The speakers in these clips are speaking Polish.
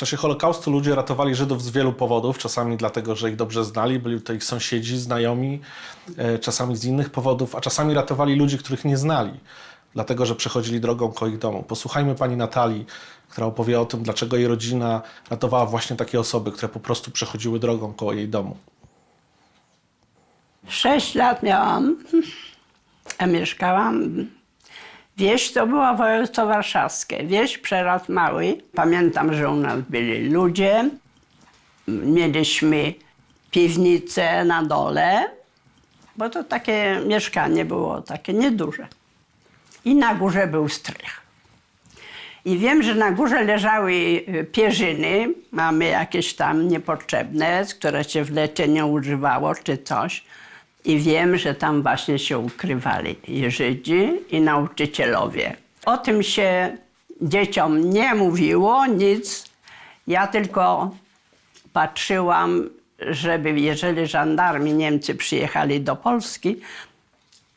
czasie Holokaustu ludzie ratowali Żydów z wielu powodów. Czasami dlatego, że ich dobrze znali, byli to ich sąsiedzi, znajomi, czasami z innych powodów, a czasami ratowali ludzi, których nie znali, dlatego, że przechodzili drogą koło ich domu. Posłuchajmy pani Natalii, która opowie o tym, dlaczego jej rodzina ratowała właśnie takie osoby, które po prostu przechodziły drogą koło jej domu. 6 lat miałam, a mieszkałam. Wieś to była województwo warszawskie. Wieś, Przeraz Mały. Pamiętam, że u nas byli ludzie. Mieliśmy piwnicę na dole, bo to takie mieszkanie było takie nieduże. I na górze był strych. I wiem, że na górze leżały pierzyny, mamy jakieś tam niepotrzebne, które się w lecie nie używało czy coś. I wiem, że tam właśnie się ukrywali i Żydzi, i nauczycielowie. O tym się dzieciom nie mówiło, nic. Ja tylko patrzyłam, żeby jeżeli żandarmi Niemcy przyjechali do Polski,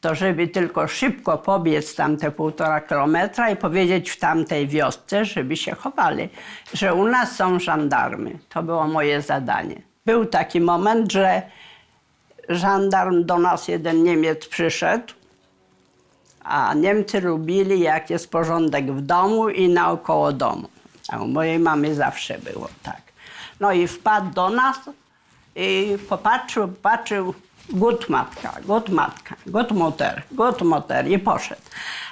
to żeby tylko szybko pobiec tam te 1,5 kilometra i powiedzieć w tamtej wiosce, żeby się chowali, że u nas są żandarmy. To było moje zadanie. Był taki moment, że żandarm do nas jeden Niemiec przyszedł, a Niemcy lubili, jak jest porządek w domu i naokoło domu. A u mojej mamy zawsze było tak. No i wpadł do nas i patrzył, gut matka, gut moter i poszedł.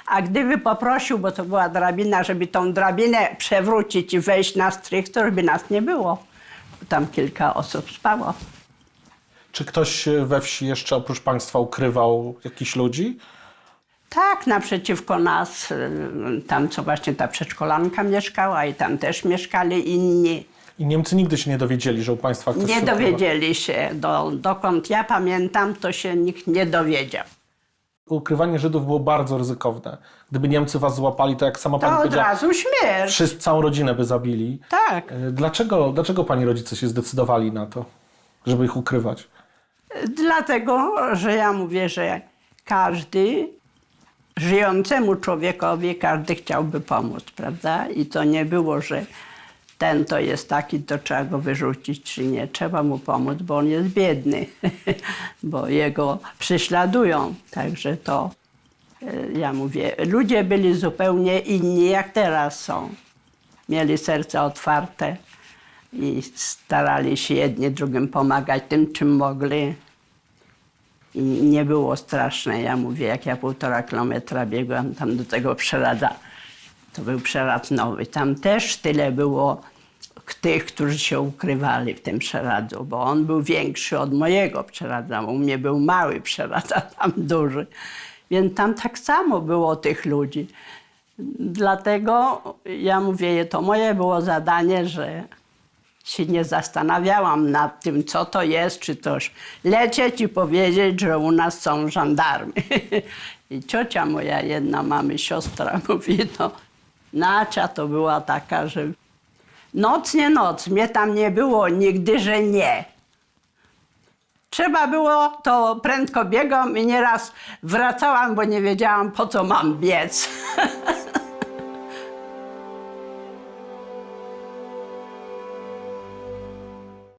A gdyby poprosił, bo to była drabina, żeby tą drabinę przewrócić i wejść na strych, to by nas nie było. Tam kilka osób spało. Czy ktoś we wsi jeszcze oprócz państwa ukrywał jakichś ludzi? Tak, naprzeciwko nas, tam co właśnie ta przedszkolanka mieszkała i tam też mieszkali inni. I Niemcy nigdy się nie dowiedzieli, że u państwa ktoś Nie się ukrywa? dowiedzieli się. Dokąd ja pamiętam, to się nikt nie dowiedział. Ukrywanie Żydów było bardzo ryzykowne. Gdyby Niemcy was złapali, to jak sama pani To od powiedziała, razu śmierć. całą rodzinę by zabili. Tak. Dlaczego pani rodzice się zdecydowali na to, żeby ich ukrywać? Dlatego, że ja mówię, że każdy żyjącemu człowiekowi, każdy chciałby pomóc, prawda? I to nie było, że ten to jest taki, to trzeba go wyrzucić, czy nie. Trzeba mu pomóc, bo on jest biedny, bo jego prześladują. Także to, ja mówię, ludzie byli zupełnie inni, jak teraz są. Mieli serca otwarte i starali się jedni drugim pomagać tym, czym mogli. I nie było straszne. Ja mówię, jak ja 1,5 kilometra biegłam tam do tego Przeradza, to był Przeradz Nowy. Tam też tyle było tych, którzy się ukrywali w tym Przeradzu, bo on był większy od mojego Przeradza. U mnie był mały Przeradz, a tam duży. Więc tam tak samo było tych ludzi. Dlatego ja mówię, to moje było zadanie, że się nie zastanawiałam nad tym, co to jest, czy coś. Lecieć i powiedzieć, że u nas są żandarmy. I ciocia moja jedna, mamy siostra, mówi, no Nacia to była taka, że noc nie noc, mnie tam nie było nigdy, że nie. Trzeba było, to prędko biegłam i nieraz wracałam, bo nie wiedziałam, po co mam biec.